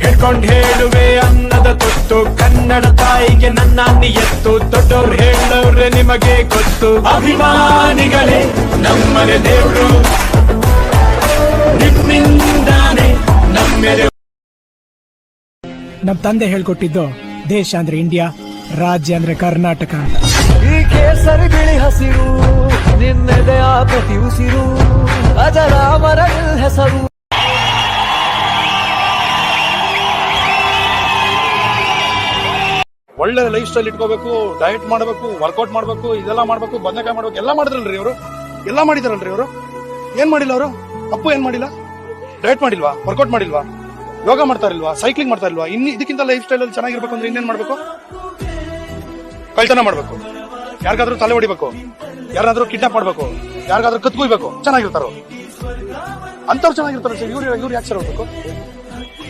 ಹೇಳ್ಕೊಂಡ್ ಹೇಳುವೆ ಅನ್ನದ ತೊತ್ತು ಕನ್ನಡ ತಾಯಿಗೆ ನನ್ನ ನಿಯತ್ತು ದೊಡ್ಡವ್ರು ಹೇಳವ್ರೆ ನಿಮಗೆ ಗೊತ್ತು ಅಭಿಮಾನಿಗಳೇ ನಮ್ಮನೆ ದೇವ್ರು ನಿಮ್ಮಿಂದಾನೆ ನಮ್ಮೆದೆ ನಮ್ ತಂದೆ ಹೇಳ್ಕೊಟ್ಟಿದ್ದು ದೇಶ ಅಂದ್ರೆ ಇಂಡಿಯಾ, ರಾಜ್ಯ ಅಂದ್ರೆ ಕರ್ನಾಟಕ ಅಂತ. ಈ ಕೇಸರಿ ಬಿಳಿ ಹಸಿರು ನಿನ್ನೆದೆಯ ಪ್ರತಿ ಉಸಿರು ಅಜರಾಮರ ಹೆಸರು. ಒಳ್ಳೆ ಲೈಫ್ ಸ್ಟೈಲ್ ಇಟ್ಕೋಬೇಕು, ಡಯಟ್ ಮಾಡಬೇಕು, ವರ್ಕೌಟ್ ಮಾಡಬೇಕು, ಇದೆಲ್ಲ ಮಾಡಬೇಕು, ಬದನೆಕಾಯಿ ಮಾಡ್ಬೇಕು, ಎಲ್ಲ ಮಾಡಿದ್ರಲ್ರಿ ಅವರು, ಎಲ್ಲ ಮಾಡಿದಾರಲ್ರಿ ಅವರು. ಏನ್ ಮಾಡಿಲ್ಲ ಅವರು? ಅಪ್ಪು ಏನ್ ಮಾಡಿಲ್ಲ? ಡಯಟ್ ಮಾಡಿಲ್ವಾ? ವರ್ಕೌಟ್ ಮಾಡಿಲ್ವಾ? ಯೋಗ ಮಾಡ್ತಾ ಇಲ್ವಾ? ಸೈಕ್ಲಿಂಗ್ ಮಾಡ್ತಾ ಇಲ್ವಾ? ಇನ್ನು ಇದಕ್ಕಿಂತ ಲೈಫ್ ಸ್ಟೈಲ್ ಅಲ್ಲಿ ಚೆನ್ನಾಗಿರ್ಬೇಕು ಅಂದ್ರೆ ಇನ್ನೇನ್ ಮಾಡ್ಬೇಕು? ಕಳ್ತನ ಮಾಡ್ಬೇಕು, ಯಾರಿಗಾದ್ರೂ ತಲೆ ಹೊಡಿಬೇಕು, ಯಾರಾದ್ರೂ ಕಿಡ್ನಾಪ್ ಮಾಡ್ಬೇಕು, ಯಾರಿಗಾದ್ರೂ ಕತ್ಕೊಯ್ಬೇಕು, ಚೆನ್ನಾಗಿರ್ತಾರೋ ಅಂತವ್ರು ಚೆನ್ನಾಗಿರ್ತಾರ ಸರ್. ಇವ್ರು ಯಾಕೆ ಸರ್ ಹೋಗ್ಬೇಕು?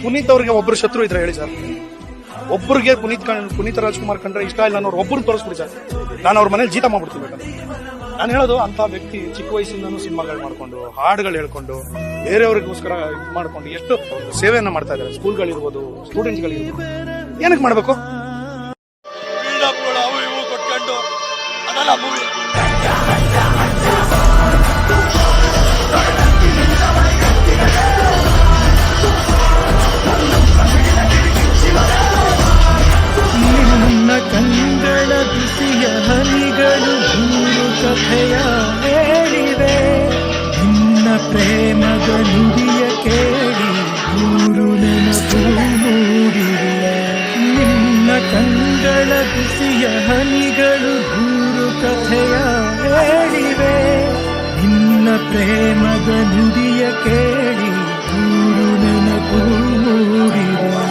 ಪುನೀತ್ ಅವ್ರಿಗೆ ಒಬ್ರು ಶತ್ರು ಇದ್ರೆ ಹೇಳಿ ಸರ್. ಒಬ್ಬರಿಗೆ ಪುನೀತ್ ರಾಜ್ಕುಮಾರ್ ಕಂಡ್ರೆ ಇಷ್ಟ ಇಲ್ಲ ಅನ್ನೋರು ಒಬ್ಬರು ತೋರಿಸ್ಬಿಡಿ ಸರ್, ನಾನು ಅವ್ರ ಮನೇಲಿ ಜೀತ ಮಾಡ್ಬಿಡ್ತೀನಿ. ನಾನು ಹೇಳೋದು ಅಂತ ವ್ಯಕ್ತಿ ಚಿಕ್ಕ ವಯಸ್ಸಿಂದನೂ ಸಿನಿಮಾಗಳು ಮಾಡ್ಕೊಂಡು, ಹಾಡುಗಳು ಹೇಳ್ಕೊಂಡು, ಬೇರೆಯವ್ರಿಗೋಸ್ಕರ ಇದು ಮಾಡ್ಕೊಂಡು ಎಷ್ಟು ಸೇವೆಯನ್ನ ಮಾಡ್ತಾ ಇದ್ದಾರೆ. ಸ್ಕೂಲ್ಗಳಿರ್ಬೋದು, ಸ್ಟೂಡೆಂಟ್ಸ್ಗಳಿರ್ಬೋದು, ಏನಕ್ಕೆ ಮಾಡ್ಬೇಕು? ಅವು ಇವು ಕೊಟ್ಕೊಂಡು ಅದಲ್ಲ ಮೂವಿ. ನಿನ್ನ ಕಂಗಳ ಬಿಸಿಯ ಹನಿಗಳು ನೂರು ಕಥೆಯ ಹೇಳಿವೆ, ನಿನ್ನ ಪ್ರೇಮದ ನುಡಿಯ ಕೇಳಿ ನೂರು ನೆನಪು ಮೂಡಿವೆ. ನಿನ್ನ ಕಂಗಳ ಬಿಸಿಯ ಹನಿಗಳು ನೂರು ಕಥೆಯ ಹೇಳಿವೆ, ನಿನ್ನ ಪ್ರೇಮದ ನುಡಿಯ ಕೇಳಿ ನೂರು ನೆನಪು ಮೂಡಿವೆ.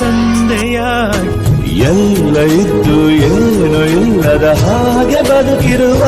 ತಂದೆಯಾಗಿ ಎಲ್ಲ ಇದ್ದು ಏನೋ ಇಲ್ಲದ ಹಾಗೆ ಬದುಕಿರುವ